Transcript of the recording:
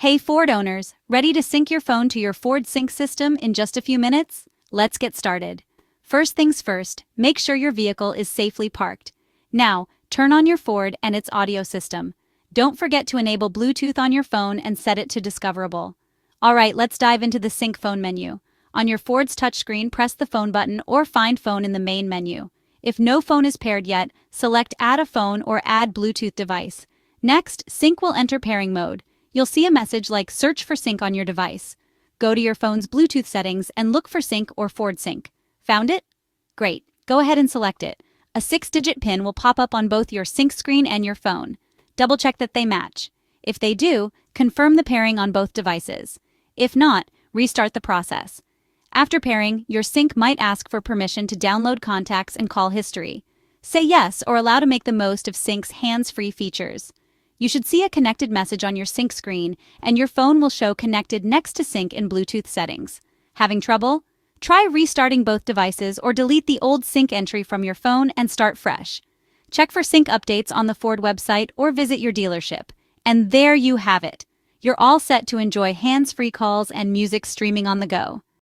Hey Ford owners, ready to sync your phone to your Ford Sync system in just a few minutes? Let's get started. First things first, make sure your vehicle is safely parked. Now, turn on your Ford and its audio system. Don't forget to enable Bluetooth on your phone and set it to discoverable. Alright, let's dive into the Sync phone menu. On your Ford's touchscreen, press the phone button or find phone in the main menu. If no phone is paired yet, select Add a phone or Add Bluetooth device. Next, Sync will enter pairing mode. You'll see a message like Search for Sync on your device. Go to your phone's Bluetooth settings and look for Sync or Ford Sync. Found it? Great. Go ahead and select it. A 6-digit PIN will pop up on both your Sync screen and your phone. Double-check that they match. If they do, confirm the pairing on both devices. If not, restart the process. After pairing, your Sync might ask for permission to download contacts and call history. Say yes or allow to make the most of Sync's hands-free features. You should see a connected message on your Sync screen, and your phone will show connected next to Sync in Bluetooth settings. Having trouble? Try restarting both devices or delete the old Sync entry from your phone and start fresh. Check for Sync updates on the Ford website or visit your dealership. And there you have it. You're all set to enjoy hands-free calls and music streaming on the go.